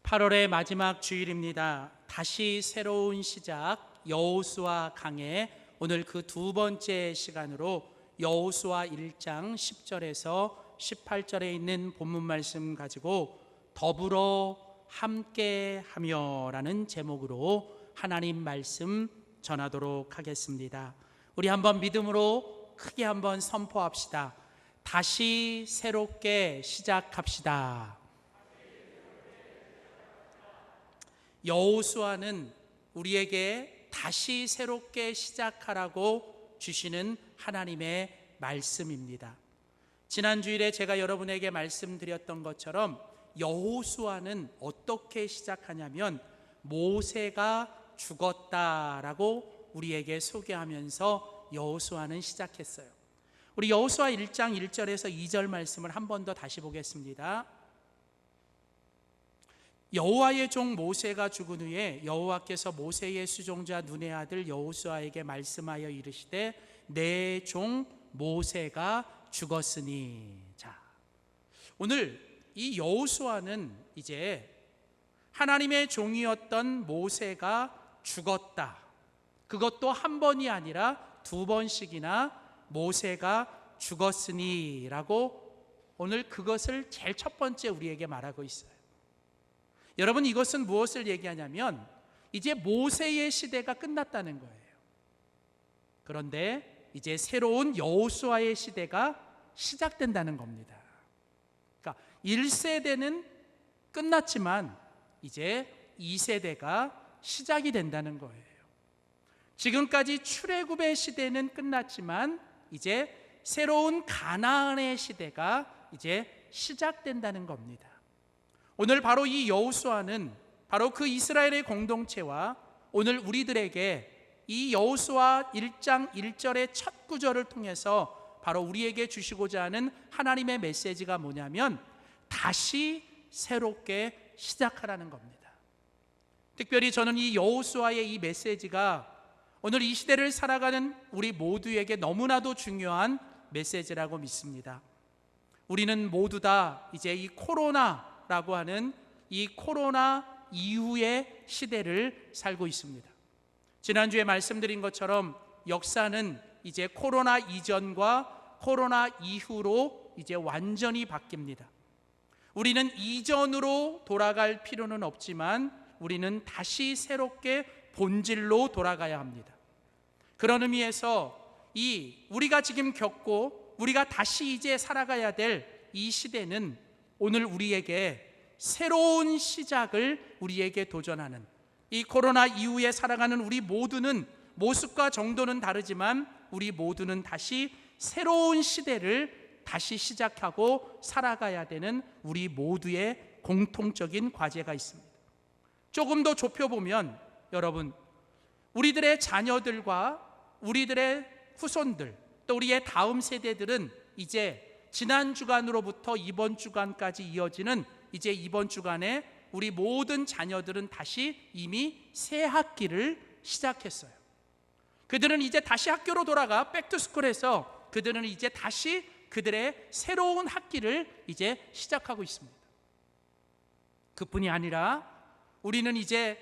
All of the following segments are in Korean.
8월의 마지막 주일입니다. 다시 새로운 시작, 여호수아 강해. 오늘 그 두 번째 시간으로 여호수아 1장 10절에서 18절에 있는 본문 말씀 가지고 더불어 함께하며 라는 제목으로 하나님 말씀 전하도록 하겠습니다. 우리 한번 믿음으로 크게 한번 선포합시다. 다시 새롭게 시작합시다. 여호수아는 우리에게 다시 새롭게 시작하라고 주시는 하나님의 말씀입니다. 지난 주일에 제가 여러분에게 말씀드렸던 것처럼 여호수아는 어떻게 시작하냐면 모세가 죽었다라고 우리에게 소개하면서 여호수아는 시작했어요. 우리 여호수아 1장 1절에서 2절 말씀을 한 번 더 다시 보겠습니다. 여호와의 종 모세가 죽은 후에 여호와께서 모세의 수종자 눈의 아들 여호수아에게 말씀하여 이르시되 내 종 모세가 죽었으니. 자, 오늘 이 여호수아는 이제 하나님의 종이었던 모세가 죽었다, 그것도 한 번이 아니라 두 번씩이나 모세가 죽었으니 라고 오늘 그것을 제일 첫 번째 우리에게 말하고 있어요. 여러분, 이것은 무엇을 얘기하냐면 이제 모세의 시대가 끝났다는 거예요. 그런데 이제 새로운 여호수아의 시대가 시작된다는 겁니다. 그러니까 1세대는 끝났지만 이제 2세대가 시작이 된다는 거예요. 지금까지 출애굽의 시대는 끝났지만 이제 새로운 가나안의 시대가 이제 시작된다는 겁니다. 오늘 바로 이 여호수아는 바로 그 이스라엘의 공동체와 오늘 우리들에게 이 여호수아 1장 1절의 첫 구절을 통해서 바로 우리에게 주시고자 하는 하나님의 메시지가 뭐냐면 다시 새롭게 시작하라는 겁니다. 특별히 저는 이 여호수아의 이 메시지가 오늘 이 시대를 살아가는 우리 모두에게 너무나도 중요한 메시지라고 믿습니다. 우리는 모두 다 이제 이 코로나라고 하는 이 코로나 이후의 시대를 살고 있습니다. 지난주에 말씀드린 것처럼 역사는 이제 코로나 이전과 코로나 이후로 이제 완전히 바뀝니다. 우리는 이전으로 돌아갈 필요는 없지만 우리는 다시 새롭게 본질로 돌아가야 합니다. 그런 의미에서 우리가 지금 겪고 우리가 다시 이제 살아가야 될 이 시대는 오늘 우리에게 새로운 시작을 우리에게 도전하는, 이 코로나 이후에 살아가는 우리 모두는 모습과 정도는 다르지만 우리 모두는 다시 새로운 시대를 다시 시작하고 살아가야 되는 우리 모두의 공통적인 과제가 있습니다. 조금 더 좁혀보면 여러분, 우리들의 자녀들과 우리들의 후손들, 또 우리의 다음 세대들은 이제 지난 주간으로부터 이번 주간까지 이어지는 이제 이번 주간에 우리 모든 자녀들은 다시 이미 새 학기를 시작했어요. 그들은 이제 다시 학교로 돌아가 백투스쿨에서 그들은 이제 다시 그들의 새로운 학기를 이제 시작하고 있습니다. 그뿐이 아니라 우리는 이제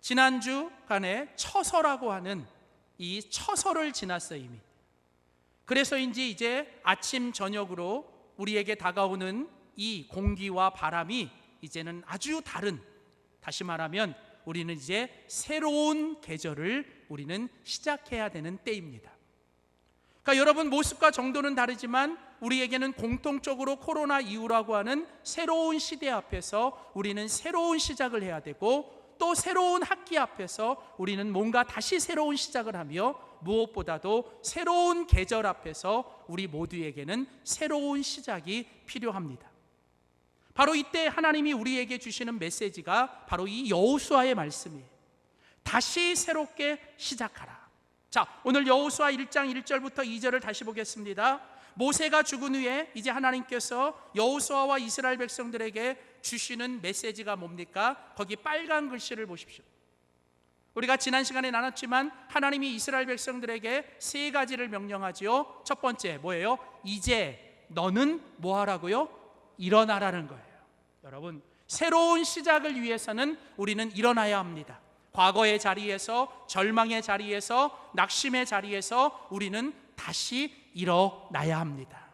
지난주간에 처서라고 하는 이 처서를 지났어요, 이미. 그래서인지 이제 아침 저녁으로 우리에게 다가오는 이 공기와 바람이 이제는 아주 다른, 다시 말하면 우리는 이제 새로운 계절을 우리는 시작해야 되는 때입니다. 그러니까 여러분, 모습과 정도는 다르지만 우리에게는 공통적으로 코로나 이후라고 하는 새로운 시대 앞에서 우리는 새로운 시작을 해야 되고, 또 새로운 학기 앞에서 우리는 뭔가 다시 새로운 시작을 하며 무엇보다도 새로운 계절 앞에서 우리 모두에게는 새로운 시작이 필요합니다. 바로 이때 하나님이 우리에게 주시는 메시지가 바로 이 여호수아의 말씀이에요. 다시 새롭게 시작하라. 자, 오늘 여호수아 1장 1절부터 2절을 다시 보겠습니다. 모세가 죽은 후에 이제 하나님께서 여호수아와 이스라엘 백성들에게 주시는 메시지가 뭡니까? 거기 빨간 글씨를 보십시오. 우리가 지난 시간에 나눴지만 하나님이 이스라엘 백성들에게 세 가지를 명령하지요. 첫 번째 뭐예요? 이제 너는 뭐 하라고요? 일어나라는 거예요. 여러분, 새로운 시작을 위해서는 우리는 일어나야 합니다. 과거의 자리에서, 절망의 자리에서, 낙심의 자리에서 우리는 다시 일어나야 합니다.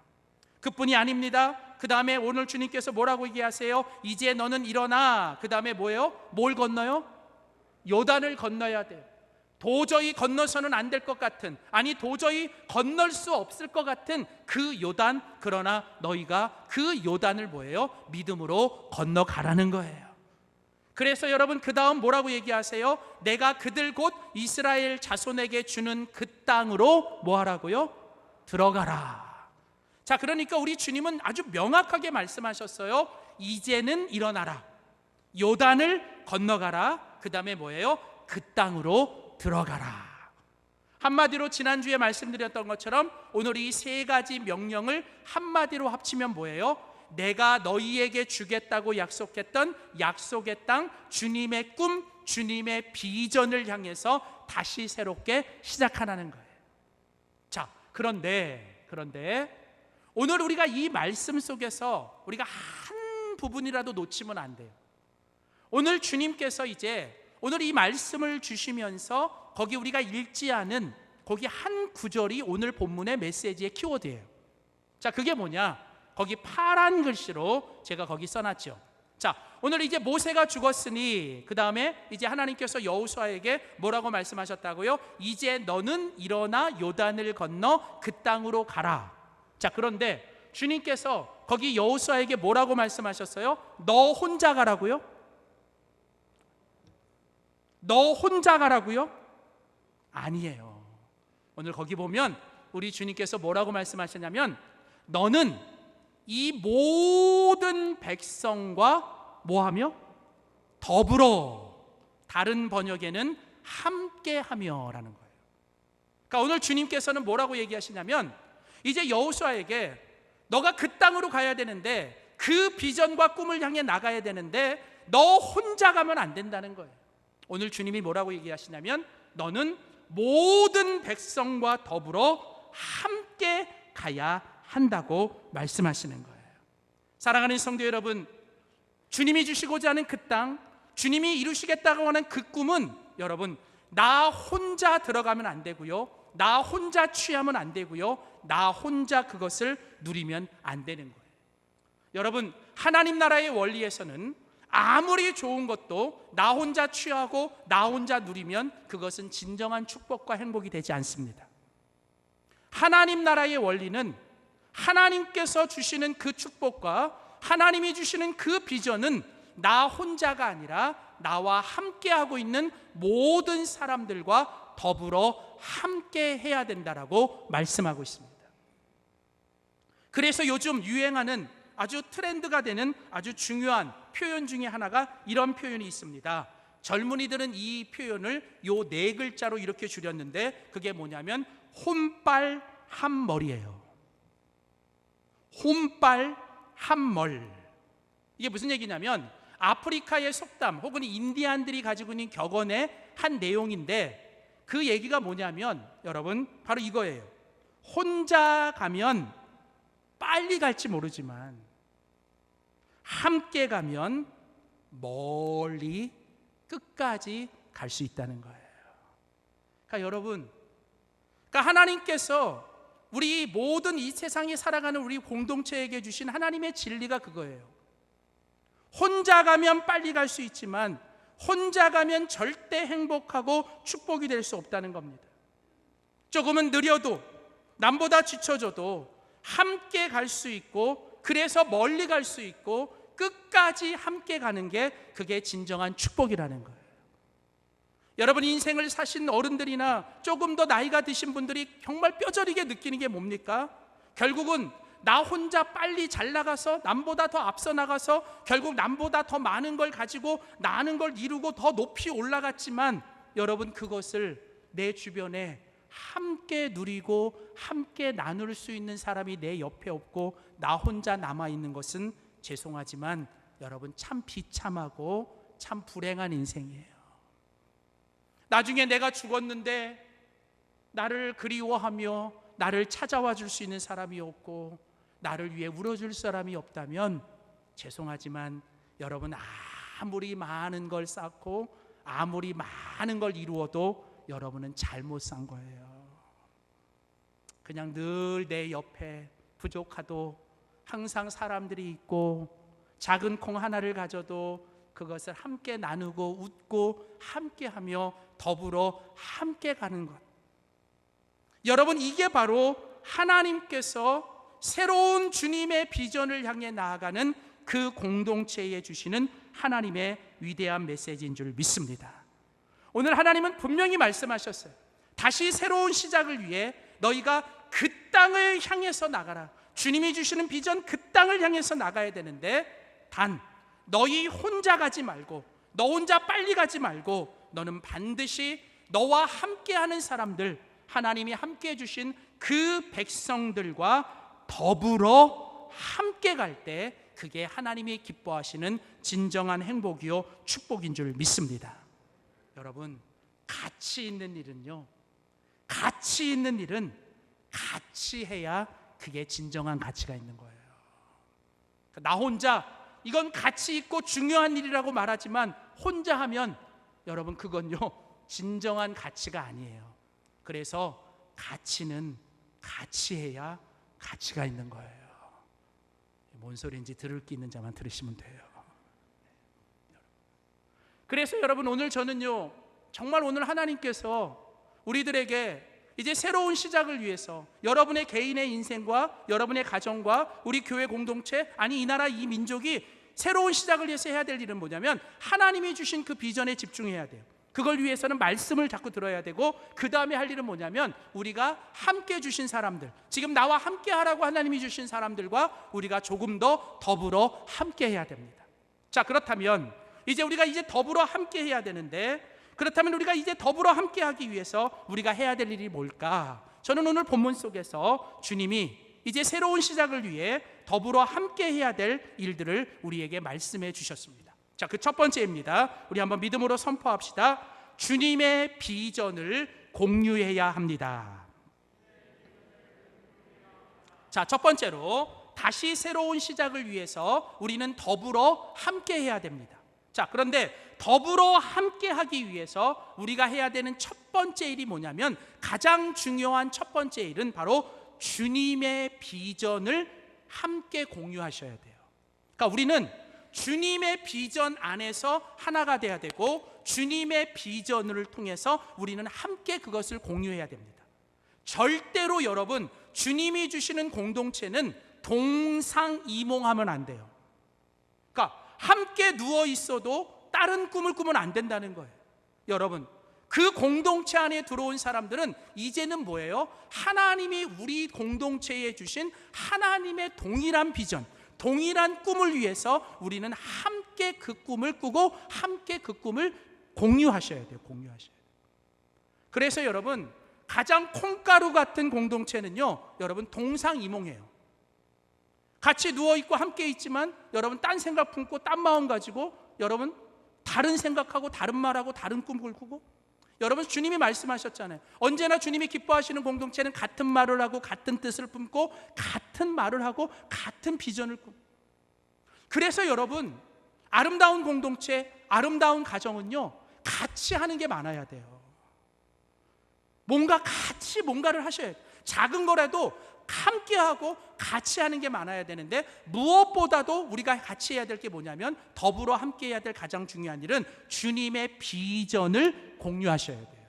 그뿐이 아닙니다. 그 다음에 오늘 주님께서 뭐라고 얘기하세요? 이제 너는 일어나. 그 다음에 뭐예요? 뭘 건너요? 요단을 건너야 돼요. 도저히 건너서는 안 될 것 같은, 아니 도저히 건널 수 없을 것 같은 그 요단, 그러나 너희가 그 요단을 뭐예요? 믿음으로 건너가라는 거예요. 그래서 여러분 그 다음 뭐라고 얘기하세요? 내가 그들 곧 이스라엘 자손에게 주는 그 땅으로 뭐 하라고요? 들어가라. 자, 그러니까 우리 주님은 아주 명확하게 말씀하셨어요. 이제는 일어나라. 요단을 건너가라. 그 다음에 뭐예요? 그 땅으로 들어가라. 한마디로 지난주에 말씀드렸던 것처럼 오늘 이 세 가지 명령을 한마디로 합치면 뭐예요? 내가 너희에게 주겠다고 약속했던 약속의 땅, 주님의 꿈, 주님의 비전을 향해서 다시 새롭게 시작하라는 거예요. 자, 그런데 오늘 우리가 이 말씀 속에서 우리가 한 부분이라도 놓치면 안 돼요. 오늘 주님께서 이제 오늘 이 말씀을 주시면서 거기 우리가 읽지 않은 거기 한 구절이 오늘 본문의 메시지의 키워드예요. 자, 그게 뭐냐? 거기 파란 글씨로 제가 거기 써놨죠. 자, 오늘 이제 모세가 죽었으니 그 다음에 이제 하나님께서 여호수아에게 뭐라고 말씀하셨다고요? 이제 너는 일어나 요단을 건너 그 땅으로 가라. 자, 그런데 주님께서 거기 여호수아에게 뭐라고 말씀하셨어요? 너 혼자 가라고요? 너 혼자 가라고요? 아니에요. 오늘 거기 보면 우리 주님께서 뭐라고 말씀하셨냐면 너는 이 모든 백성과 뭐하며? 더불어, 다른 번역에는 함께하며 라는 거예요. 그러니까 오늘 주님께서는 뭐라고 얘기하시냐면 이제 여호수아에게 너가 그 땅으로 가야 되는데 그 비전과 꿈을 향해 나가야 되는데 너 혼자 가면 안 된다는 거예요. 오늘 주님이 뭐라고 얘기하시냐면 너는 모든 백성과 더불어 함께 가야 한다고 말씀하시는 거예요. 사랑하는 성도 여러분, 주님이 주시고자 하는 그 땅, 주님이 이루시겠다고 하는 그 꿈은 여러분 나 혼자 들어가면 안 되고요, 나 혼자 취하면 안 되고요, 나 혼자 그것을 누리면 안 되는 거예요. 여러분, 하나님 나라의 원리에서는 아무리 좋은 것도 나 혼자 취하고 나 혼자 누리면 그것은 진정한 축복과 행복이 되지 않습니다. 하나님 나라의 원리는 하나님께서 주시는 그 축복과 하나님이 주시는 그 비전은 나 혼자가 아니라 나와 함께하고 있는 모든 사람들과 더불어 함께 해야 된다라고 말씀하고 있습니다. 그래서 요즘 유행하는 아주 트렌드가 되는 아주 중요한 표현 중에 하나가 이런 표현이 있습니다. 젊은이들은 이 표현을 요 네 글자로 이렇게 줄였는데 그게 뭐냐면 혼빨 한머리예요. 혼빨 한멀. 이게 무슨 얘기냐면 아프리카의 속담 혹은 인디안들이 가지고 있는 격언의 한 내용인데 그 얘기가 뭐냐면 여러분 바로 이거예요. 혼자 가면 빨리 갈지 모르지만 함께 가면 멀리 끝까지 갈 수 있다는 거예요. 그러니까 여러분, 하나님께서 우리 모든 이 세상에 살아가는 우리 공동체에게 주신 하나님의 진리가 그거예요. 혼자 가면 빨리 갈 수 있지만 혼자 가면 절대 행복하고 축복이 될 수 없다는 겁니다. 조금은 느려도 남보다 지쳐져도 함께 갈 수 있고 그래서 멀리 갈 수 있고 끝까지 함께 가는 게 그게 진정한 축복이라는 거예요. 여러분 인생을 사신 어른들이나 조금 더 나이가 드신 분들이 정말 뼈저리게 느끼는 게 뭡니까? 결국은 나 혼자 빨리 잘 나가서 남보다 더 앞서 나가서 결국 남보다 더 많은 걸 가지고 나는 걸 이루고 더 높이 올라갔지만 여러분 그것을 내 주변에 함께 누리고 함께 나눌 수 있는 사람이 내 옆에 없고 나 혼자 남아있는 것은 죄송하지만 여러분 참 비참하고 참 불행한 인생이에요. 나중에 내가 죽었는데 나를 그리워하며 나를 찾아와 줄 수 있는 사람이 없고 나를 위해 울어줄 사람이 없다면 죄송하지만 여러분 아무리 많은 걸 쌓고 아무리 많은 걸 이루어도 여러분은 잘못 산 거예요. 그냥 늘 내 옆에 부족하도 항상 사람들이 있고 작은 콩 하나를 가져도 그것을 함께 나누고 웃고 함께하며 더불어 함께 가는 것. 여러분, 이게 바로 하나님께서 새로운 주님의 비전을 향해 나아가는 그 공동체에 주시는 하나님의 위대한 메시지인 줄 믿습니다. 오늘 하나님은 분명히 말씀하셨어요. 다시 새로운 시작을 위해 너희가 그 땅을 향해서 나가라. 주님이 주시는 비전, 그 땅을 향해서 나가야 되는데, 단 너희 혼자 가지 말고, 너 혼자 빨리 가지 말고, 너는 반드시 너와 함께하는 사람들, 하나님이 함께 주신 그 백성들과 더불어 함께 갈 때 그게 하나님이 기뻐하시는 진정한 행복이요 축복인 줄 믿습니다. 여러분, 가치 있는 일은요, 가치 있는 일은 같이 해야 그게 진정한 가치가 있는 거예요. 나 혼자, 이건 가치 있고 중요한 일이라고 말하지만 혼자 하면 여러분 그건요 진정한 가치가 아니에요. 그래서 가치는 같이 해야 가치가 있는 거예요. 뭔 소리인지 들을 게 있는 자만 들으시면 돼요. 그래서 여러분, 오늘 저는요 정말 오늘 하나님께서 우리들에게 이제 새로운 시작을 위해서 여러분의 개인의 인생과 여러분의 가정과 우리 교회 공동체, 아니 이 나라 이 민족이 새로운 시작을 위해서 해야 될 일은 뭐냐면 하나님이 주신 그 비전에 집중해야 돼요. 그걸 위해서는 말씀을 자꾸 들어야 되고, 그 다음에 할 일은 뭐냐면 우리가 함께 주신 사람들, 지금 나와 함께 하라고 하나님이 주신 사람들과 우리가 조금 더 더불어 함께 해야 됩니다. 자, 그렇다면 이제 우리가 이제 더불어 함께 해야 되는데, 그렇다면 우리가 이제 더불어 함께 하기 위해서 우리가 해야 될 일이 뭘까? 저는 오늘 본문 속에서 주님이 이제 새로운 시작을 위해 더불어 함께 해야 될 일들을 우리에게 말씀해 주셨습니다. 자, 그 첫 번째입니다. 우리 한번 믿음으로 선포합시다. 주님의 비전을 공유해야 합니다. 자, 첫 번째로 다시 새로운 시작을 위해서 우리는 더불어 함께 해야 됩니다. 자, 그런데 더불어 함께 하기 위해서 우리가 해야 되는 첫 번째 일이 뭐냐면, 가장 중요한 첫 번째 일은 바로 주님의 비전을 함께 공유하셔야 돼요. 그러니까 우리는 주님의 비전 안에서 하나가 돼야 되고, 주님의 비전을 통해서 우리는 함께 그것을 공유해야 됩니다. 절대로 여러분, 주님이 주시는 공동체는 동상이몽하면 안 돼요. 그러니까 함께 누워 있어도 다른 꿈을 꾸면 안 된다는 거예요. 여러분, 그 공동체 안에 들어온 사람들은 이제는 뭐예요? 하나님이 우리 공동체에 주신 하나님의 동일한 비전, 동일한 꿈을 위해서 우리는 함께 그 꿈을 꾸고 함께 그 꿈을 공유하셔야 돼요. 공유하셔야 돼요. 그래서 여러분, 가장 콩가루 같은 공동체는요, 여러분 동상이몽이에요. 같이 누워있고 함께 있지만 여러분 딴 생각 품고 딴 마음 가지고 여러분 다른 생각하고 다른 말하고 다른 꿈을 꾸고, 여러분 주님이 말씀하셨잖아요. 언제나 주님이 기뻐하시는 공동체는 같은 말을 하고 같은 뜻을 품고 같은 말을 하고 같은 비전을 꾸고. 그래서 여러분, 아름다운 공동체, 아름다운 가정은요 같이 하는 게 많아야 돼요. 뭔가 같이 뭔가를 하셔야 돼요. 작은 거라도 함께하고 같이 하는 게 많아야 되는데, 무엇보다도 우리가 같이 해야 될 게 뭐냐면, 더불어 함께 해야 될 가장 중요한 일은 주님의 비전을 공유하셔야 돼요.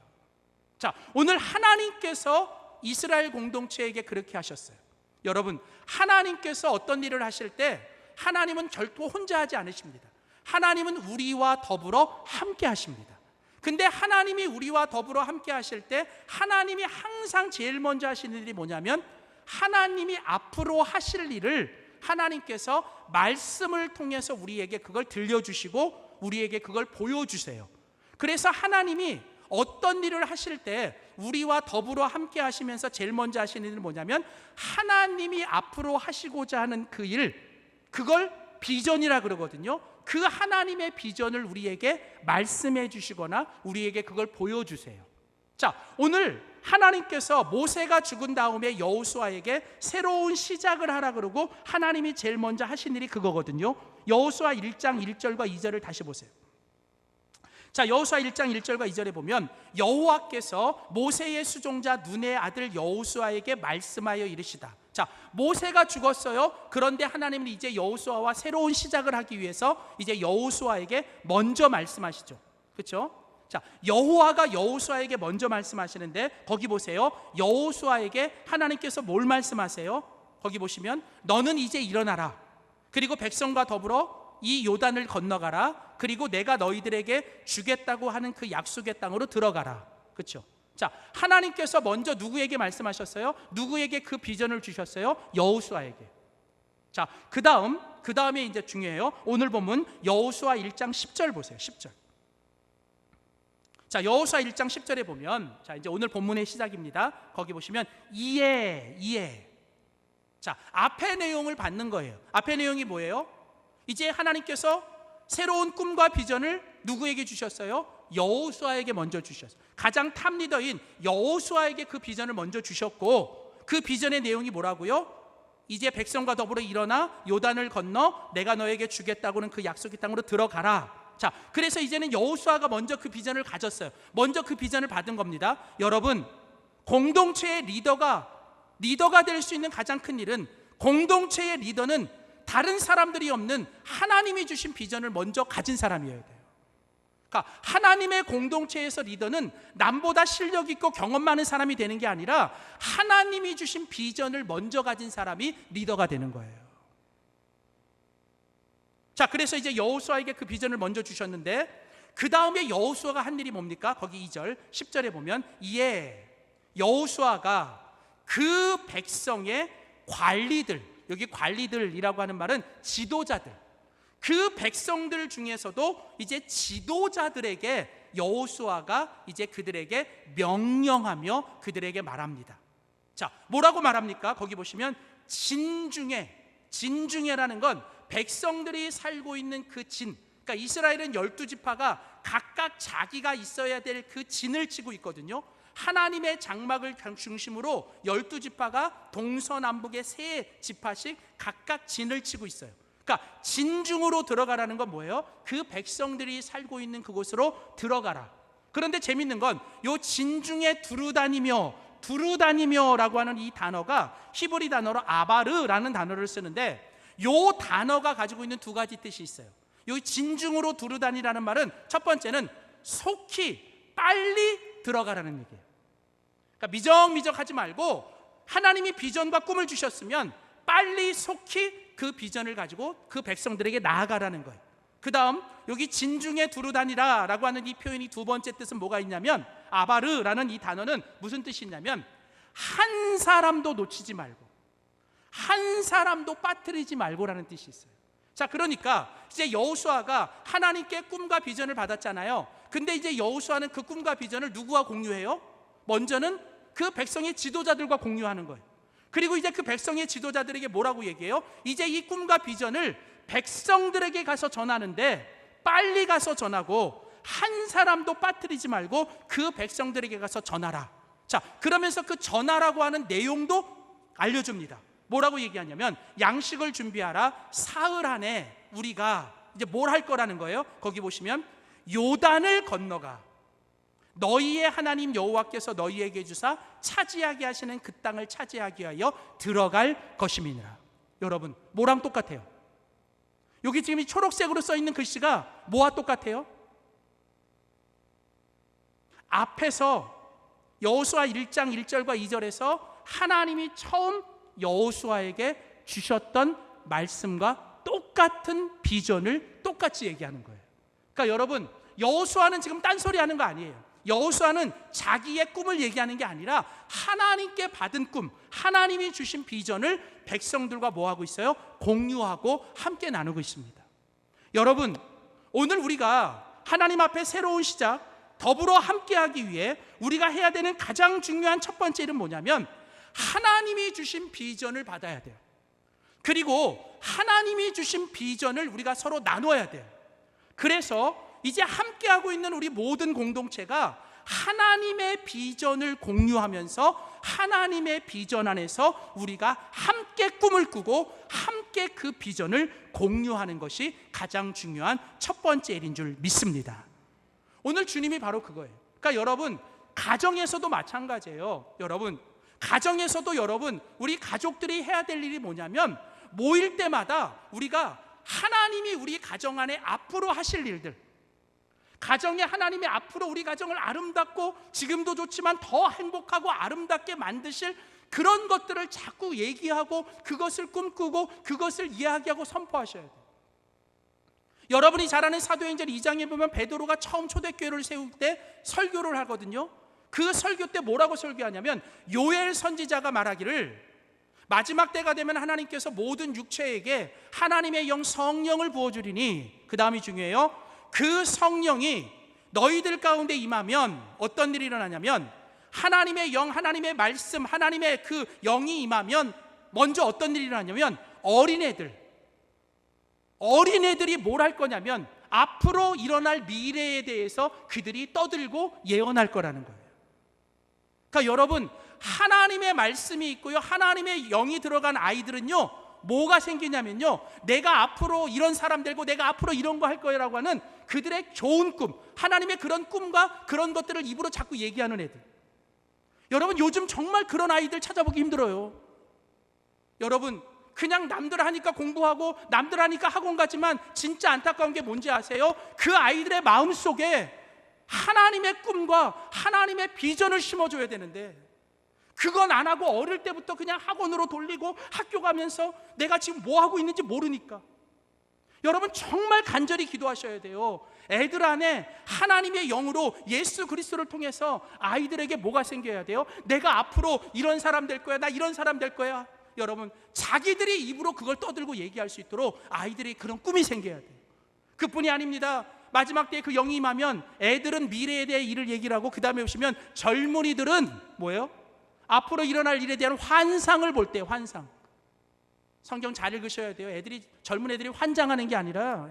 자, 오늘 하나님께서 이스라엘 공동체에게 그렇게 하셨어요. 여러분, 하나님께서 어떤 일을 하실 때 하나님은 결코 혼자 하지 않으십니다. 하나님은 우리와 더불어 함께 하십니다. 근데 하나님이 우리와 더불어 함께 하실 때 하나님이 항상 제일 먼저 하시는 일이 뭐냐면, 하나님이 앞으로 하실 일을 하나님께서 말씀을 통해서 우리에게 그걸 들려주시고 우리에게 그걸 보여주세요. 그래서 하나님이 어떤 일을 하실 때 우리와 더불어 함께 하시면서 제일 먼저 하시는 일은 뭐냐면, 하나님이 앞으로 하시고자 하는 그 일, 그걸 비전이라 그러거든요. 그 하나님의 비전을 우리에게 말씀해 주시거나 우리에게 그걸 보여주세요. 자, 오늘 하나님께서 모세가 죽은 다음에 여호수아에게 새로운 시작을 하라 그러고 하나님이 제일 먼저 하신 일이 그거거든요. 여호수아 1장 1절과 2절을 다시 보세요. 자, 여호수아 1장 1절과 2절에 보면 여호와께서 모세의 수종자 눈의 아들 여호수아에게 말씀하여 이르시다. 자, 모세가 죽었어요. 그런데 하나님은 이제 여호수아와 새로운 시작을 하기 위해서 이제 여호수아에게 먼저 말씀하시죠. 그렇죠? 자, 여호와가 여호수아에게 먼저 말씀하시는데 거기 보세요. 여호수아에게 하나님께서 뭘 말씀하세요? 거기 보시면 너는 이제 일어나라. 그리고 백성과 더불어 이 요단을 건너가라. 그리고 내가 너희들에게 주겠다고 하는 그 약속의 땅으로 들어가라. 그렇죠? 자, 하나님께서 먼저 누구에게 말씀하셨어요? 누구에게 그 비전을 주셨어요? 여호수아에게. 자, 그다음에 이제 중요해요. 오늘 본문 여호수아 1장 10절 보세요. 10절. 자, 여호수아 1장 10절에 보면, 자, 이제 오늘 본문의 시작입니다. 거기 보시면 이에. 자, 앞의 내용을 받는 거예요. 앞의 내용이 뭐예요? 이제 하나님께서 새로운 꿈과 비전을 누구에게 주셨어요? 여호수아에게 먼저 주셨어요. 가장 탑리더인 여호수아에게 그 비전을 먼저 주셨고, 그 비전의 내용이 뭐라고요? 이제 백성과 더불어 일어나 요단을 건너 내가 너에게 주겠다고는 그 약속의 땅으로 들어가라. 자, 그래서 이제는 여호수아가 먼저 그 비전을 가졌어요. 먼저 그 비전을 받은 겁니다. 여러분, 공동체의 리더가 될 수 있는 가장 큰 일은, 공동체의 리더는 다른 사람들이 없는 하나님이 주신 비전을 먼저 가진 사람이어야 돼요. 그러니까 하나님의 공동체에서 리더는 남보다 실력 있고 경험 많은 사람이 되는 게 아니라 하나님이 주신 비전을 먼저 가진 사람이 리더가 되는 거예요. 자, 그래서 이제 여호수아에게 그 비전을 먼저 주셨는데 그 다음에 여호수아가 한 일이 뭡니까? 거기 2절 10절에 보면 이에 여호수아가 그 백성의 관리들, 여기 관리들이라고 하는 말은 지도자들, 그 백성들 중에서도 이제 지도자들에게 여호수아가 이제 그들에게 명령하며 그들에게 말합니다. 자, 뭐라고 말합니까? 거기 보시면 진중해라는 건 백성들이 살고 있는 그 진, 그러니까 이스라엘은 12지파가 각각 자기가 있어야 될 그 진을 치고 있거든요. 하나님의 장막을 중심으로 12지파가 동서남북의 세 지파씩 각각 진을 치고 있어요. 그러니까 진중으로 들어가라는 건 뭐예요? 그 백성들이 살고 있는 그곳으로 들어가라. 그런데 재밌는 건 요 진중에 두루다니며라고 하는 이 단어가 히브리 단어로 아바르라는 단어를 쓰는데, 요 단어가 가지고 있는 두 가지 뜻이 있어요. 요 진중으로 두루다니라는 말은 첫 번째는 속히 빨리 들어가라는 얘기예요. 그러니까 미적미적하지 말고 하나님이 비전과 꿈을 주셨으면 빨리 속히 그 비전을 가지고 그 백성들에게 나아가라는 거예요. 그 다음 여기 진중에 두루다니라라고 하는 이 표현이 두 번째 뜻은 뭐가 있냐면, 아바르라는 이 단어는 무슨 뜻이 있냐면 한 사람도 놓치지 말고 한 사람도 빠뜨리지 말고라는 뜻이 있어요. 자, 그러니까 이제 여호수아가 하나님께 꿈과 비전을 받았잖아요. 근데 이제 여호수아는 그 꿈과 비전을 누구와 공유해요? 먼저는 그 백성의 지도자들과 공유하는 거예요. 그리고 이제 그 백성의 지도자들에게 뭐라고 얘기해요? 이제 이 꿈과 비전을 백성들에게 가서 전하는데 빨리 가서 전하고 한 사람도 빠뜨리지 말고 그 백성들에게 가서 전하라. 자, 그러면서 그 전하라고 하는 내용도 알려줍니다. 뭐라고 얘기하냐면 양식을 준비하라. 사흘 안에 우리가 이제 뭘 할 거라는 거예요. 거기 보시면 요단을 건너가 너희의 하나님 여호와께서 너희에게 주사 차지하게 하시는 그 땅을 차지하기 위하여 들어갈 것임이니라. 여러분, 뭐랑 똑같아요? 여기 지금 이 초록색으로 써 있는 글씨가 뭐와 똑같아요? 앞에서 여호수아 1장 1절과 2절에서 하나님이 처음 여호수아에게 주셨던 말씀과 똑같은 비전을 똑같이 얘기하는 거예요. 그러니까 여러분, 여호수아는 지금 딴소리하는 거 아니에요. 여호수아는 자기의 꿈을 얘기하는 게 아니라 하나님께 받은 꿈, 하나님이 주신 비전을 백성들과 뭐하고 있어요? 공유하고 함께 나누고 있습니다. 여러분, 오늘 우리가 하나님 앞에 새로운 시작, 더불어 함께하기 위해 우리가 해야 되는 가장 중요한 첫 번째 일은 뭐냐면 하나님이 주신 비전을 받아야 돼요. 그리고 하나님이 주신 비전을 우리가 서로 나눠야 돼요. 그래서 이제 함께하고 있는 우리 모든 공동체가 하나님의 비전을 공유하면서 하나님의 비전 안에서 우리가 함께 꿈을 꾸고 함께 그 비전을 공유하는 것이 가장 중요한 첫 번째 일인 줄 믿습니다. 오늘 주님이 바로 그거예요. 그러니까 여러분, 가정에서도 마찬가지예요. 여러분, 가정에서도 여러분, 우리 가족들이 해야 될 일이 뭐냐면, 모일 때마다 우리가 하나님이 우리 가정 안에 앞으로 하실 일들, 가정에 하나님이 앞으로 우리 가정을 아름답고 지금도 좋지만 더 행복하고 아름답게 만드실 그런 것들을 자꾸 얘기하고 그것을 꿈꾸고 그것을 이야기하고 선포하셔야 돼요. 여러분이 잘 아는 사도행전 2장에 보면 베드로가 처음 초대교회를 세울 때 설교를 하거든요. 그 설교 때 뭐라고 설교하냐면, 요엘 선지자가 말하기를 마지막 때가 되면 하나님께서 모든 육체에게 하나님의 영 성령을 부어주리니, 그 다음이 중요해요. 그 성령이 너희들 가운데 임하면 어떤 일이 일어나냐면, 하나님의 영, 하나님의 말씀, 하나님의 그 영이 임하면 먼저 어떤 일이 일어나냐면, 어린애들이 뭘 할 거냐면 앞으로 일어날 미래에 대해서 그들이 떠들고 예언할 거라는 거예요. 그러니까 여러분, 하나님의 말씀이 있고요, 하나님의 영이 들어간 아이들은요, 뭐가 생기냐면요, 내가 앞으로 이런 사람 되고 내가 앞으로 이런 거 할 거라고 하는 그들의 좋은 꿈, 하나님의 그런 꿈과 그런 것들을 입으로 자꾸 얘기하는 애들. 여러분, 요즘 정말 그런 아이들 찾아보기 힘들어요. 여러분, 그냥 남들 하니까 공부하고 남들 하니까 학원 가지만 진짜 안타까운 게 뭔지 아세요? 그 아이들의 마음속에 하나님의 꿈과 하나님의 비전을 심어줘야 되는데, 그건 안 하고 어릴 때부터 그냥 학원으로 돌리고 학교 가면서 내가 지금 뭐 하고 있는지 모르니까. 여러분, 정말 간절히 기도하셔야 돼요. 애들 안에 하나님의 영으로 예수 그리스도를 통해서 아이들에게 뭐가 생겨야 돼요? 내가 앞으로 이런 사람 될 거야, 나 이런 사람 될 거야. 여러분, 자기들이 입으로 그걸 떠들고 얘기할 수 있도록 아이들이 그런 꿈이 생겨야 돼요. 그뿐이 아닙니다. 마지막 때에 그 영이 임하면 애들은 미래에 대해 일을 얘기를 하고, 그 다음에 오시면 젊은이들은 뭐예요? 앞으로 일어날 일에 대한 환상을 볼 때, 환상. 성경 잘 읽으셔야 돼요. 젊은 애들이 환장하는 게 아니라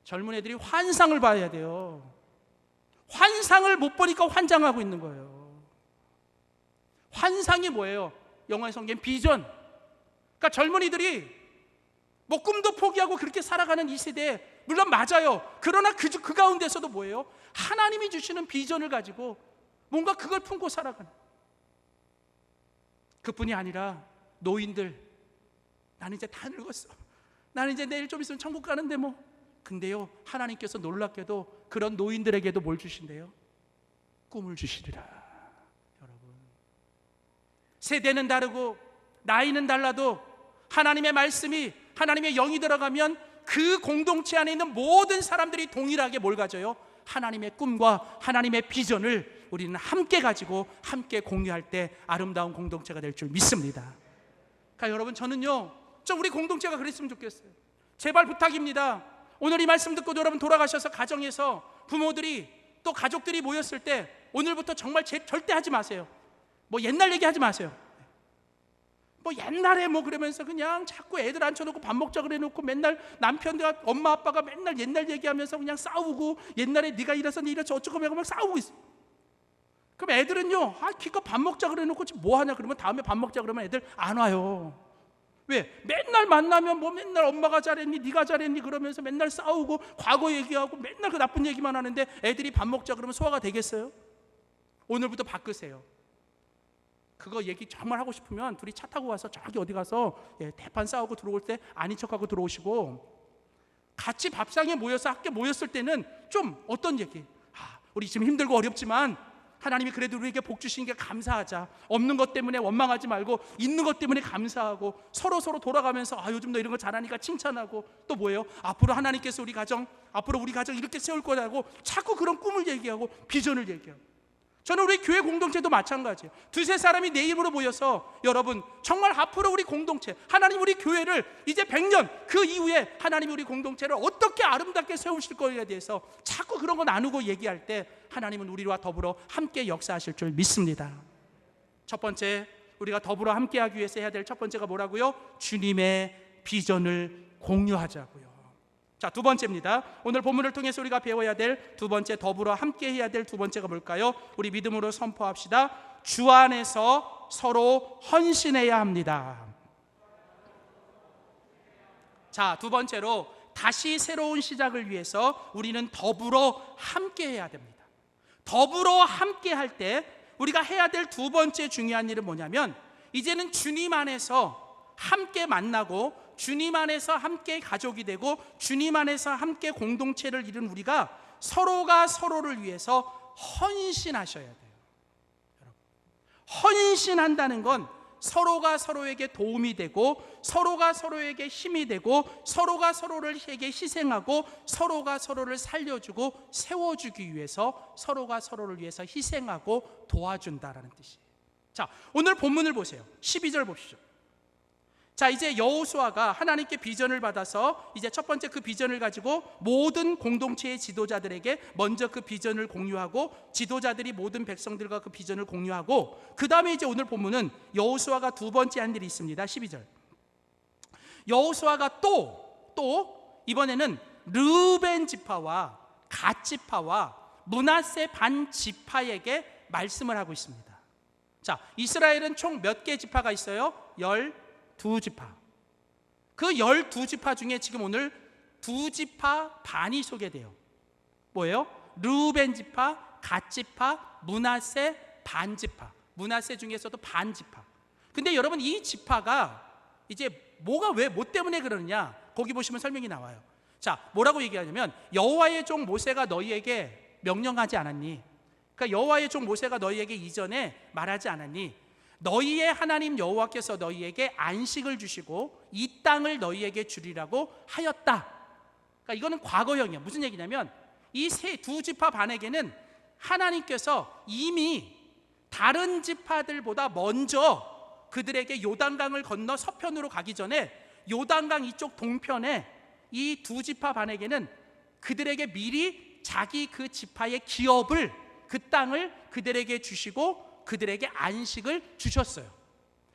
젊은 애들이 환상을 봐야 돼요. 환상을 못 보니까 환장하고 있는 거예요. 환상이 뭐예요? 영어의 성경 비전. 그러니까 젊은이들이 뭐 꿈도 포기하고 그렇게 살아가는 이 세대에, 물론 맞아요. 그러나 그 가운데서도 뭐예요? 하나님이 주시는 비전을 가지고 뭔가 그걸 품고 살아가는. 그뿐이 아니라 노인들, 나는 이제 다 늙었어, 나는 이제 내일 좀 있으면 천국 가는데 뭐. 근데요, 하나님께서 놀랍게도 그런 노인들에게도 뭘 주신대요? 꿈을 주시리라. 여러분, 세대는 다르고 나이는 달라도 하나님의 말씀이, 하나님의 영이 들어가면 그 공동체 안에 있는 모든 사람들이 동일하게 뭘 가져요? 하나님의 꿈과 하나님의 비전을 우리는 함께 가지고 함께 공유할 때 아름다운 공동체가 될 줄 믿습니다. 그러니까 여러분, 저는요, 우리 공동체가 그랬으면 좋겠어요. 제발 부탁입니다. 오늘 이 말씀 듣고 여러분 돌아가셔서 가정에서 부모들이 또 가족들이 모였을 때 오늘부터 정말 절대 하지 마세요. 뭐 옛날 얘기하지 마세요. 뭐 옛날에 뭐 그러면서 그냥 자꾸 애들 앉혀놓고 밥 먹자 그래 놓고 맨날 남편과 엄마 아빠가 맨날 옛날 얘기하면서 그냥 싸우고, 옛날에 네가 이래서 네 이래서 어쩌고 막 싸우고 있어. 그럼 애들은요, 기껏 밥 먹자 그래 놓고 지금 뭐 하냐 그러면 다음에 밥 먹자 그러면 애들 안 와요. 왜? 맨날 만나면 뭐 맨날 엄마가 잘했니, 네가 잘했니 그러면서 맨날 싸우고 과거 얘기하고 맨날 그 나쁜 얘기만 하는데 애들이 밥 먹자 그러면 소화가 되겠어요? 오늘부터 바꾸세요. 그거 얘기 정말 하고 싶으면 둘이 차 타고 가서 저기 어디 가서 대판 싸우고 들어올 때 아닌 척하고 들어오시고, 같이 밥상에 모여서 함께 모였을 때는 좀 어떤 얘기, 우리 지금 힘들고 어렵지만 하나님이 그래도 우리에게 복 주신 게 감사하자. 없는 것 때문에 원망하지 말고 있는 것 때문에 감사하고, 서로 돌아가면서 요즘 너 이런 거 잘하니까 칭찬하고, 또 뭐예요? 앞으로 하나님께서 우리 가정 이렇게 세울 거라고 자꾸 그런 꿈을 얘기하고 비전을 얘기하고. 저는 우리 교회 공동체도 마찬가지예요. 두세 사람이 내 이름으로 모여서 여러분 정말 앞으로 우리 공동체, 하나님 우리 교회를 이제 100년 그 이후에 하나님 우리 공동체를 어떻게 아름답게 세우실 거에 대해서 자꾸 그런 거 나누고 얘기할 때 하나님은 우리와 더불어 함께 역사하실 줄 믿습니다. 첫 번째, 우리가 더불어 함께하기 위해서 해야 될 첫 번째가 뭐라고요? 주님의 비전을 공유하자고요. 자, 두 번째입니다. 오늘 본문을 통해서 우리가 배워야 될 두 번째, 더불어 함께 해야 될 두 번째가 뭘까요? 우리 믿음으로 선포합시다. 주 안에서 서로 헌신해야 합니다. 자, 두 번째로 다시 새로운 시작을 위해서 우리는 더불어 함께 해야 됩니다. 더불어 함께 할 때 우리가 해야 될 두 번째 중요한 일은 뭐냐면, 이제는 주님 안에서 함께 만나고 주님 안에서 함께 가족이 되고 주님 안에서 함께 공동체를 이룬 우리가 서로가 서로를 위해서 헌신하셔야 돼요. 여러분, 헌신한다는 건 서로가 서로에게 도움이 되고 서로가 서로에게 힘이 되고 서로가 서로에게 희생하고 서로가 서로를 살려주고 세워주기 위해서 서로가 서로를 위해서 희생하고 도와준다라는 뜻이에요. 자, 오늘 본문을 보세요. 12절 보십시오. 자, 이제 여호수아가 하나님께 비전을 받아서 이제 첫 번째 그 비전을 가지고 모든 공동체의 지도자들에게 먼저 그 비전을 공유하고, 지도자들이 모든 백성들과 그 비전을 공유하고, 그 다음에 이제 오늘 본문은 여호수아가 두 번째 한 일이 있습니다. 12절. 여호수아가 또 이번에는 르우벤 지파와 갓 지파와 므낫세 반 지파에게 말씀을 하고 있습니다. 자, 이스라엘은 총 몇 개 지파가 있어요? 12지파. 그 12지파 중에 지금 오늘 2지파 반이 소개돼요. 뭐예요? 르우벤 지파, 갓 지파, 므낫세 반 지파. 므낫세 중에서도 반 지파. 근데 여러분, 이 지파가 이제 뭐 때문에 그러느냐? 거기 보시면 설명이 나와요. 자, 뭐라고 얘기하냐면, 여호와의 종 모세가 너희에게 명령하지 않았니? 그러니까 여호와의 종 모세가 너희에게 이전에 말하지 않았니? 너희의 하나님 여호와께서 너희에게 안식을 주시고 이 땅을 너희에게 주리라고 하였다. 그러니까 이거는 과거형이야. 무슨 얘기냐면, 이 두 지파 반에게는 하나님께서 이미 다른 지파들보다 먼저 그들에게 요단강을 건너 서편으로 가기 전에 요단강 이쪽 동편에 이 두 지파 반에게는 그들에게 미리 자기 그 지파의 기업을, 그 땅을 그들에게 주시고 그들에게 안식을 주셨어요.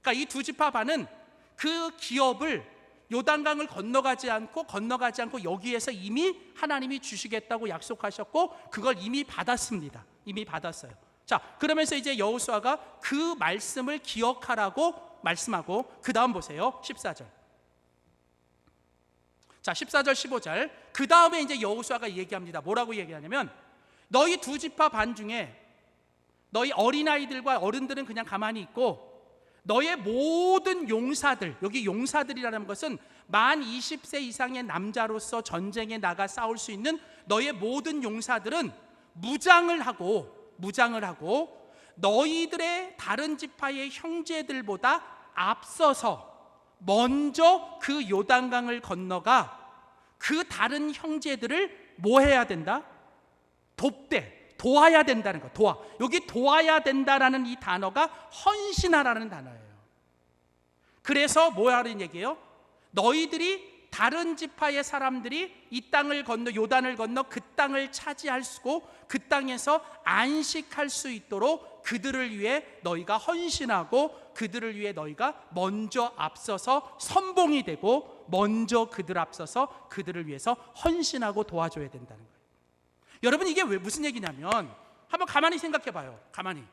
그러니까 이 두 지파 반은 그 기업을 요단강을 건너가지 않고 여기에서 이미 하나님이 주시겠다고 약속하셨고 그걸 이미 받았습니다. 이미 받았어요. 자, 그러면서 이제 여호수아가 그 말씀을 기억하라고 말씀하고, 그 다음 보세요. 14절. 자, 14절 15절. 그 다음에 이제 여호수아가 얘기합니다. 뭐라고 얘기하냐면, 너희 두 지파 반 중에 너희 어린아이들과 어른들은 그냥 가만히 있고, 너의 모든 용사들, 여기 용사들이라는 것은 만 20세 이상의 남자로서 전쟁에 나가 싸울 수 있는 너의 모든 용사들은 무장을 하고 너희들의 다른 지파의 형제들보다 앞서서 먼저 그 요단강을 건너가 그 다른 형제들을 뭐 해야 된다? 도와야 된다는 거. 여기 도와야 된다라는 이 단어가 헌신하라는 단어예요. 그래서 뭐라는 얘기예요? 너희들이 다른 지파의 사람들이 이 땅을 건너 요단을 건너 그 땅을 차지할 수고 그 땅에서 안식할 수 있도록 그들을 위해 너희가 헌신하고 그들을 위해 너희가 먼저 앞서서 선봉이 되고 먼저 그들 앞서서 그들을 위해서 헌신하고 도와줘야 된다는 거예요. 여러분, 이게 왜 무슨 얘기냐면, 한번 가만히 생각해 봐요. 가만히.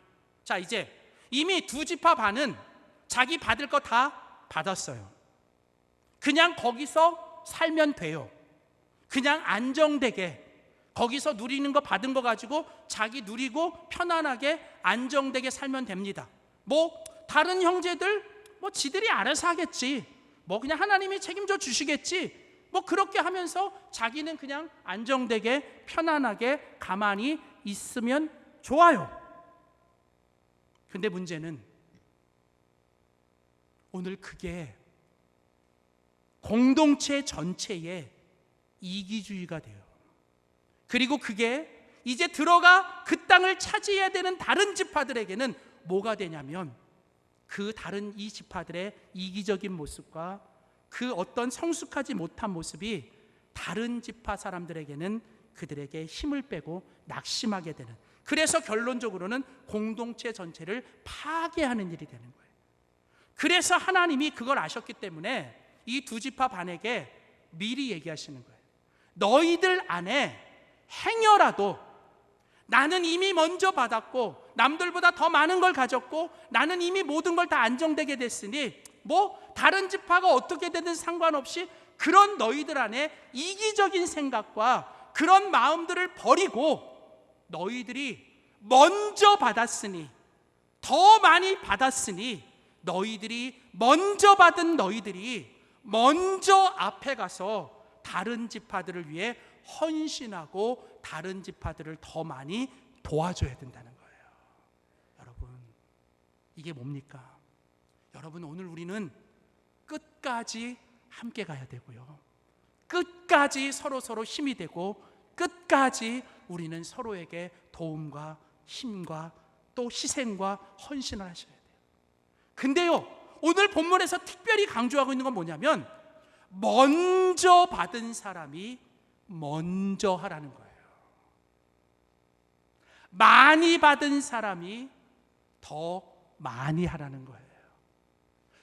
자, 이제 이미 두 지파 반은 자기 받을 거 다 받았어요. 그냥 거기서 살면 돼요. 그냥 안정되게 거기서 누리는 거 받은 거 가지고 자기 누리고 편안하게 안정되게 살면 됩니다. 뭐 다른 형제들 지들이 알아서 하겠지. 그냥 하나님이 책임져 주시겠지. 그렇게 하면서 자기는 그냥 안정되게 편안하게 가만히 있으면 좋아요. 근데 문제는 오늘 그게 공동체 전체의 이기주의가 돼요. 그리고 그게 이제 들어가 그 땅을 차지해야 되는 다른 지파들에게는 뭐가 되냐면, 그 다른 이 지파들의 이기적인 모습과 그 어떤 성숙하지 못한 모습이 다른 지파 사람들에게는 그들에게 힘을 빼고 낙심하게 되는, 그래서 결론적으로는 공동체 전체를 파괴하는 일이 되는 거예요. 그래서 하나님이 그걸 아셨기 때문에 이 두 지파 반에게 미리 얘기하시는 거예요. 너희들 안에 행여라도 나는 이미 먼저 받았고 남들보다 더 많은 걸 가졌고 나는 이미 모든 걸 다 안정되게 됐으니 뭐 다른 지파가 어떻게 되든 상관없이 그런 너희들 안에 이기적인 생각과 그런 마음들을 버리고 너희들이 먼저 받았으니 더 많이 받았으니 너희들이 먼저 받은 너희들이 먼저 앞에 가서 다른 지파들을 위해 헌신하고 다른 지파들을 더 많이 도와줘야 된다는 거예요. 여러분, 이게 뭡니까? 여러분, 오늘 우리는 끝까지 함께 가야 되고요. 끝까지 서로 힘이 되고 끝까지 우리는 서로에게 도움과 힘과 또 희생과 헌신을 하셔야 돼요. 근데요, 오늘 본문에서 특별히 강조하고 있는 건 뭐냐면 먼저 받은 사람이 먼저 하라는 거예요. 많이 받은 사람이 더 많이 하라는 거예요.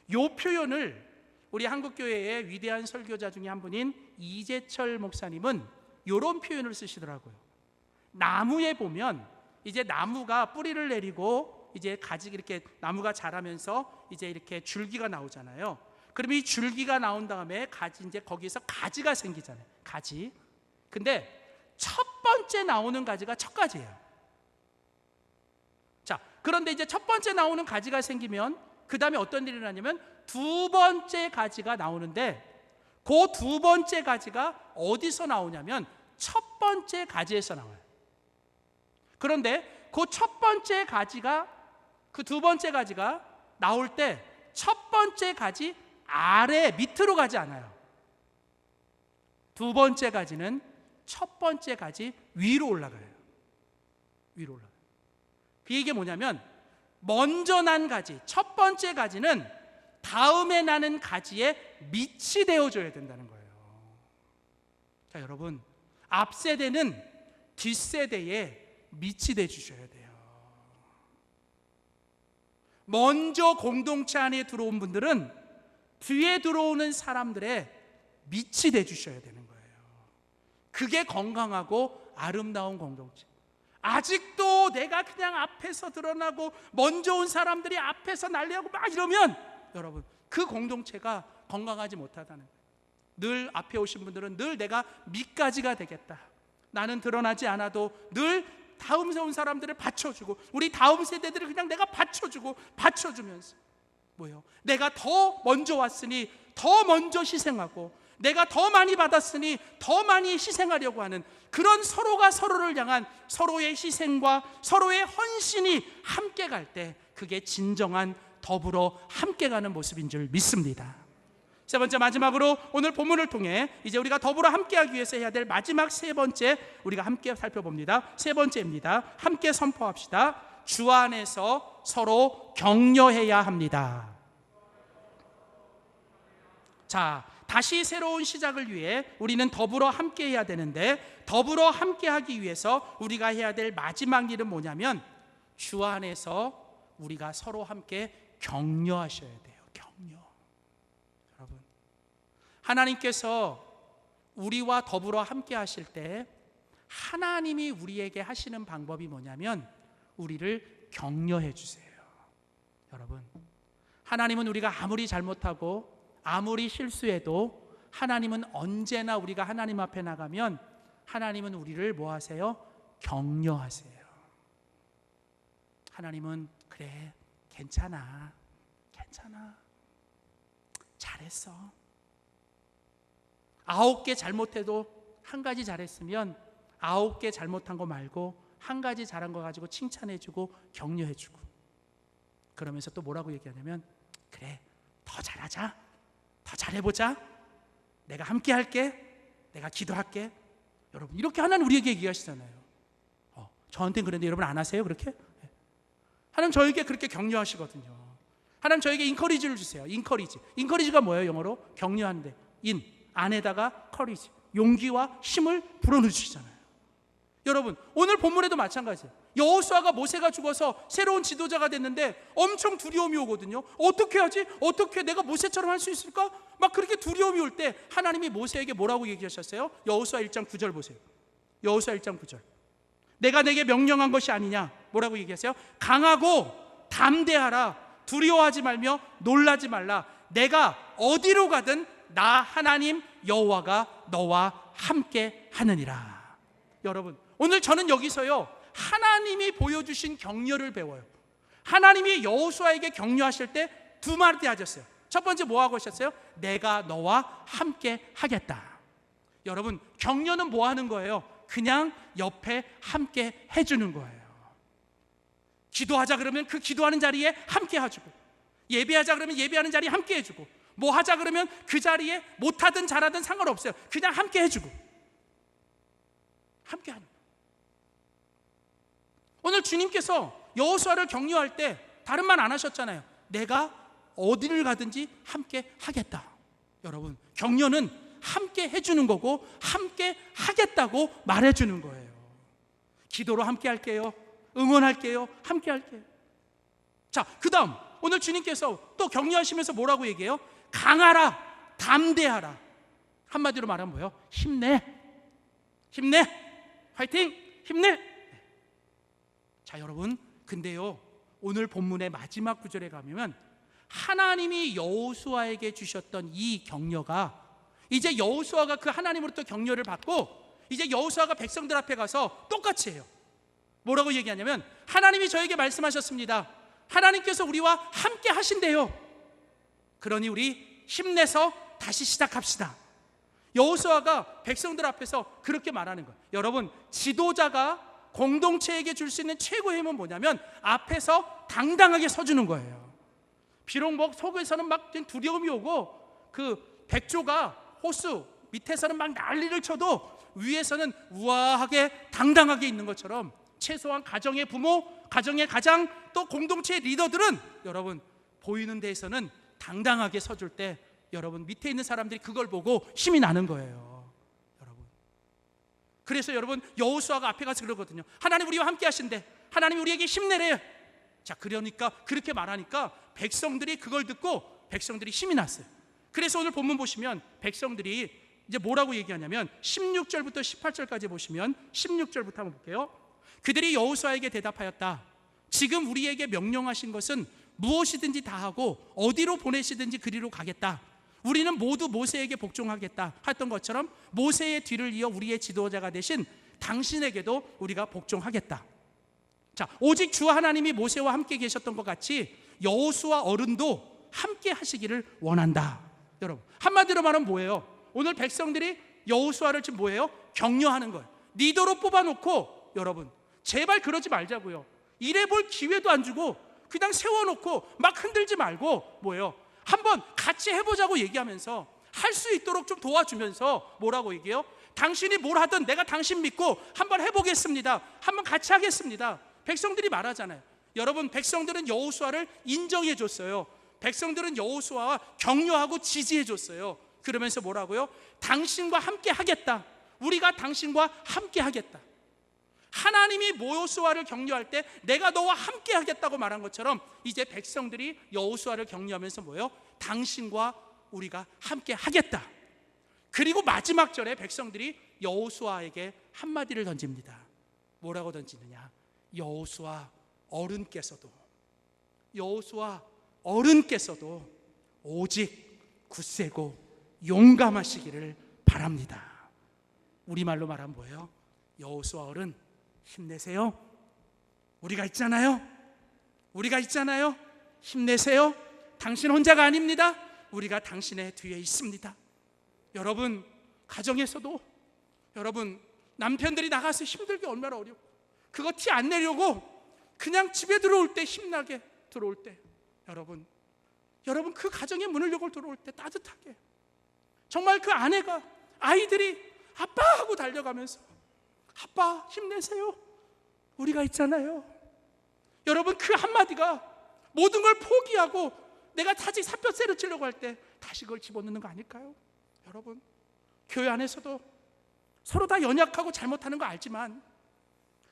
이 표현을 우리 한국교회의 위대한 설교자 중에 한 분인 이재철 목사님은 이런 표현을 쓰시더라고요. 나무에 보면 이제 나무가 뿌리를 내리고 이제 가지가 이렇게 나무가 자라면서 이제 이렇게 줄기가 나오잖아요. 그럼 이 줄기가 나온 다음에 가지 이제 거기서 가지가 생기잖아요. 가지. 근데 첫 번째 나오는 가지가 첫 가지예요. 자, 그런데 이제 첫 번째 나오는 가지가 생기면 그 다음에 어떤 일이 일어나냐면 두 번째 가지가 나오는데 그 두 번째 가지가 어디서 나오냐면 첫 번째 가지에서 나와요. 그런데 그 첫 번째 가지가 그 두 번째 가지가 나올 때 첫 번째 가지 아래 밑으로 가지 않아요. 두 번째 가지는 첫 번째 가지 위로 올라가요. 위로 올라가요. 이게 뭐냐면 먼저 난 가지, 첫 번째 가지는 다음에 나는 가지에 밑이 되어줘야 된다는 거예요. 자, 여러분, 앞세대는 뒷세대에 밑이 되어주셔야 돼요. 먼저 공동체 안에 들어온 분들은 뒤에 들어오는 사람들의 밑이 되어주셔야 되는 거예요. 그게 건강하고 아름다운 공동체. 아직도 내가 그냥 앞에서 드러나고 먼저 온 사람들이 앞에서 난리하고 막 이러면 여러분, 그 공동체가 건강하지 못하다는 거예요. 늘 앞에 오신 분들은 늘 내가 밑가지가 되겠다. 나는 드러나지 않아도 늘 다음 온 사람들을 받쳐주고 우리 다음 세대들을 그냥 내가 받쳐주면서 뭐요? 내가 더 먼저 왔으니 더 먼저 희생하고 내가 더 많이 받았으니 더 많이 희생하려고 하는 그런 서로가 서로를 향한 서로의 희생과 서로의 헌신이 함께 갈 때 그게 진정한 더불어 함께 가는 모습인 줄 믿습니다. 세 번째, 마지막으로 오늘 본문을 통해 이제 우리가 더불어 함께하기 위해서 해야 될 마지막 세 번째 우리가 함께 살펴봅니다. 세 번째입니다. 함께 선포합시다. 주 안에서 서로 격려해야 합니다. 자, 다시 새로운 시작을 위해 우리는 더불어 함께 해야 되는데 더불어 함께 하기 위해서 우리가 해야 될 마지막 일은 뭐냐면 주 안에서 우리가 서로 함께 격려하셔야 돼요. 격려. 여러분, 하나님께서 우리와 더불어 함께 하실 때 하나님이 우리에게 하시는 방법이 뭐냐면 우리를 격려해 주세요. 여러분, 하나님은 우리가 아무리 잘못하고 아무리 실수해도 하나님은 언제나 우리가 하나님 앞에 나가면 하나님은 우리를 뭐 하세요? 격려하세요. 하나님은 그래, 괜찮아, 잘했어. 9개 잘못해도 한 가지 잘했으면 9개 잘못한 거 말고 한 가지 잘한 거 가지고 칭찬해주고 격려해주고 그러면서 또 뭐라고 얘기하냐면 그래, 더 잘하자, 더 잘해보자, 내가 함께 할게, 내가 기도할게. 여러분, 이렇게 하나님 우리에게 얘기하시잖아요. 저한테는 그런데 여러분 안 하세요? 그렇게? 하나님 저에게 그렇게 격려하시거든요. 하나님 저에게 인커리지를 주세요. 인커리지가 뭐예요? 영어로 격려하는데 안에다가 커리지, 용기와 힘을 불어넣으시잖아요. 여러분, 오늘 본문에도 마찬가지예요. 여호수아가 모세가 죽어서 새로운 지도자가 됐는데 엄청 두려움이 오거든요. 어떻게 하지? 어떻게 내가 모세처럼 할 수 있을까? 막 그렇게 두려움이 올 때 하나님이 모세에게 뭐라고 얘기하셨어요? 여호수아 1장 9절 보세요. 여호수아 1장 9절. 내가 내게 명령한 것이 아니냐? 뭐라고 얘기하세요? 강하고 담대하라. 두려워하지 말며 놀라지 말라. 내가 어디로 가든 나 하나님 여호와가 너와 함께 하느니라. 여러분, 오늘 저는 여기서요 하나님이 보여주신 격려를 배워요. 하나님이 여호수아에게 격려하실 때 두 마디 하셨어요. 첫 번째 뭐하고 하셨어요? 내가 너와 함께 하겠다. 여러분, 격려는 뭐 하는 거예요? 그냥 옆에 함께 해주는 거예요. 기도하자 그러면 그 기도하는 자리에 함께 해주고, 예배하자 그러면 예배하는 자리에 함께 해주고, 뭐 하자 그러면 그 자리에 못하든 잘하든 상관없어요. 그냥 함께 해주고, 함께 하는 거예요. 오늘 주님께서 여호수아를 격려할 때 다른 말 안 하셨잖아요. 내가 어디를 가든지 함께 하겠다. 여러분, 격려는 함께 해주는 거고 함께 하겠다고 말해주는 거예요. 기도로 함께 할게요. 응원할게요. 함께 할게요. 자, 그 다음 오늘 주님께서 또 격려하시면서 뭐라고 얘기해요? 강하라, 담대하라. 한마디로 말하면 뭐예요? 힘내, 힘내, 화이팅, 힘내. 자, 여러분, 근데요 오늘 본문의 마지막 구절에 가면 하나님이 여호수아에게 주셨던 이 격려가 이제 여호수아가 그 하나님으로부터 격려를 받고 이제 여호수아가 백성들 앞에 가서 똑같이 해요. 뭐라고 얘기하냐면 하나님이 저에게 말씀하셨습니다. 하나님께서 우리와 함께 하신대요. 그러니 우리 힘내서 다시 시작합시다. 여호수아가 백성들 앞에서 그렇게 말하는 거예요. 여러분, 지도자가 공동체에게 줄 수 있는 최고의 힘은 뭐냐면 앞에서 당당하게 서주는 거예요. 비록 뭐 속에서는 막 두려움이 오고 그 백조가 호수 밑에서는 막 난리를 쳐도 위에서는 우아하게 당당하게 있는 것처럼 최소한 가정의 부모, 가정의 가장, 또 공동체의 리더들은 여러분 보이는 데에서는 당당하게 서줄 때 여러분 밑에 있는 사람들이 그걸 보고 힘이 나는 거예요. 여러분, 그래서 여러분 여호수아가 앞에 가서 그러거든요. 하나님 우리와 함께 하신대. 하나님 우리에게 힘내래요. 자, 그러니까 그렇게 말하니까 백성들이 그걸 듣고 백성들이 힘이 났어요. 그래서 오늘 본문 보시면 백성들이 이제 뭐라고 얘기하냐면 16절부터 18절까지 보시면 16절부터 한번 볼게요. 그들이 여호수아에게 대답하였다. 지금 우리에게 명령하신 것은 무엇이든지 다 하고 어디로 보내시든지 그리로 가겠다. 우리는 모두 모세에게 복종하겠다 했던 것처럼 모세의 뒤를 이어 우리의 지도자가 되신 당신에게도 우리가 복종하겠다. 자, 오직 주 하나님이 모세와 함께 계셨던 것 같이 여호수아 어른도 함께 하시기를 원한다. 여러분, 한마디로 말하면 뭐예요? 오늘 백성들이 여호수아를 지금 뭐예요? 격려하는 거예요. 리더로 뽑아놓고 여러분 제발 그러지 말자고요. 일해볼 기회도 안 주고 그냥 세워놓고 막 흔들지 말고 뭐예요? 한번 같이 해보자고 얘기하면서 할 수 있도록 좀 도와주면서 뭐라고 얘기해요? 당신이 뭘 하든 내가 당신 믿고 한번 해보겠습니다. 한번 같이 하겠습니다. 백성들이 말하잖아요. 여러분, 백성들은 여호수아를 인정해 줬어요. 백성들은 여호수아와 격려하고 지지해 줬어요. 그러면서 뭐라고요? 당신과 함께 하겠다. 우리가 당신과 함께 하겠다. 하나님이 여호수아를 격려할 때 내가 너와 함께 하겠다고 말한 것처럼 이제 백성들이 여호수아를 격려하면서 뭐예요? 당신과 우리가 함께 하겠다. 그리고 마지막 절에 백성들이 여호수아에게 한마디를 던집니다. 뭐라고 던지느냐? 여호수아 어른께서도 오직 굳세고 용감하시기를 바랍니다. 우리말로 말하면 뭐예요? 여호수아 어른 힘내세요. 우리가 있잖아요. 힘내세요. 당신 혼자가 아닙니다. 우리가 당신의 뒤에 있습니다. 여러분, 가정에서도 여러분 남편들이 나가서 힘들게 얼마나 어려워. 그거 티 안 내려고 그냥 집에 들어올 때 힘나게 들어올 때 여러분 그 가정의 문을 열고 들어올 때 따뜻하게 정말 그 아내가 아이들이 아빠 하고 달려가면서 아빠 힘내세요. 우리가 있잖아요. 여러분, 그 한마디가 모든 걸 포기하고 내가 다시 사표세를 치려고 할 때 다시 그걸 집어넣는 거 아닐까요? 여러분, 교회 안에서도 서로 다 연약하고 잘못하는 거 알지만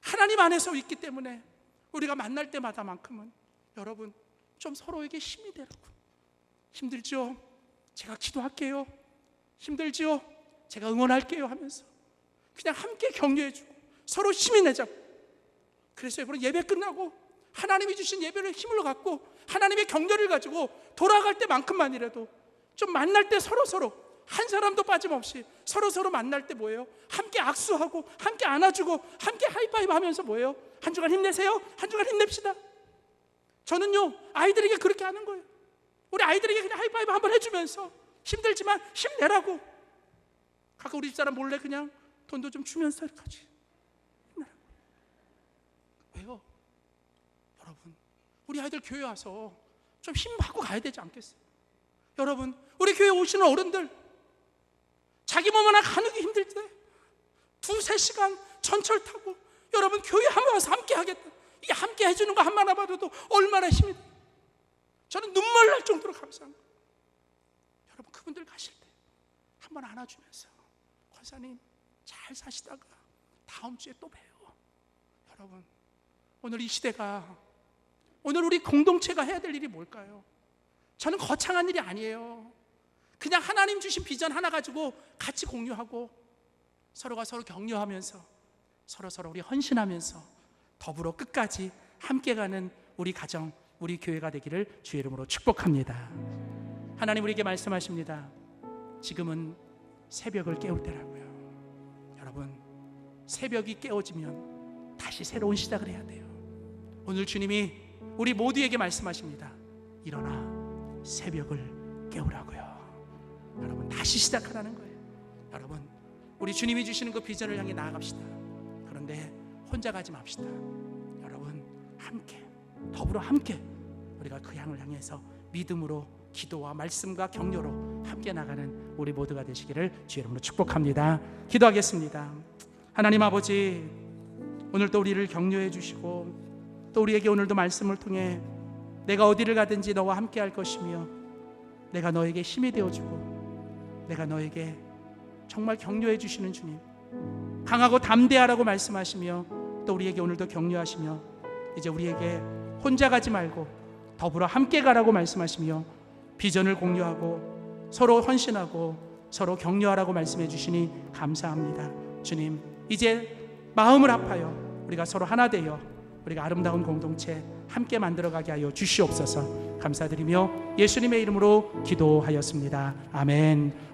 하나님 안에서 있기 때문에 우리가 만날 때마다만큼은 여러분 좀 서로에게 힘이 되라고. 힘들죠? 제가 기도할게요. 힘들지요? 제가 응원할게요 하면서 그냥 함께 격려해주고 서로 힘이 내자고. 그래서 여러분, 예배 끝나고 하나님이 주신 예배를 힘을 갖고 하나님의 격려를 가지고 돌아갈 때만큼만이라도 좀 만날 때 서로 한 사람도 빠짐없이 서로 만날 때 뭐예요? 함께 악수하고 함께 안아주고 함께 하이파이브 하면서 뭐예요? 한 주간 힘내세요. 한 주간 힘냅시다. 저는요, 아이들에게 그렇게 하는 거예요. 우리 아이들에게 그냥 하이파이브 한번 해주면서 힘들지만 힘내라고. 가끔 우리 집사람 몰래 그냥 돈도 좀 주면서 이렇게 하지. 왜요? 여러분, 우리 아이들 교회 와서 좀 힘받고 가야 되지 않겠어요? 여러분, 우리 교회 오시는 어른들 자기 몸 하나 가는 게 힘들 때 2-3시간 전철 타고 여러분 교회 한번 와서 함께 하겠다. 이 함께 해주는 거 한번 봐도 얼마나 힘이 돼요. 저는 눈물 날 정도로 감사한 거예요. 여러분, 그분들 가실 때 한번 안아주면서 권사님 잘 사시다가 다음 주에 또 봬요. 여러분, 오늘 이 시대가, 오늘 우리 공동체가 해야 될 일이 뭘까요? 저는 거창한 일이 아니에요. 그냥 하나님 주신 비전 하나 가지고 같이 공유하고 서로가 서로 격려하면서 서로 우리 헌신하면서 더불어 끝까지 함께 가는 우리 가정, 우리 교회가 되기를 주의 이름으로 축복합니다. 하나님 우리에게 말씀하십니다. 지금은 새벽을 깨울 때라고요. 여러분, 새벽이 깨어지면 다시 새로운 시작을 해야 돼요. 오늘 주님이 우리 모두에게 말씀하십니다. 일어나 새벽을 깨우라고요. 여러분, 다시 시작하라는 거예요. 여러분, 우리 주님이 주시는 그 비전을 향해 나아갑시다. 그런데 혼자 가지 맙시다. 여러분, 함께, 더불어 함께 우리가 그 향을 향해서 믿음으로, 기도와 말씀과 격려로 함께 나가는 우리 모두가 되시기를 주의 이름으로 축복합니다. 기도하겠습니다. 하나님 아버지, 오늘 또 우리를 격려해 주시고 또 우리에게 오늘도 말씀을 통해 내가 어디를 가든지 너와 함께 할 것이며 내가 너에게 힘이 되어주고 내가 너에게 정말 격려해 주시는 주님, 강하고 담대하라고 말씀하시며 또 우리에게 오늘도 격려하시며 이제 우리에게 혼자 가지 말고 더불어 함께 가라고 말씀하시며 비전을 공유하고 서로 헌신하고 서로 격려하라고 말씀해 주시니 감사합니다. 주님, 이제 마음을 합하여 우리가 서로 하나 되어 우리가 아름다운 공동체 함께 만들어가게 하여 주시옵소서. 감사드리며 예수님의 이름으로 기도하였습니다. 아멘.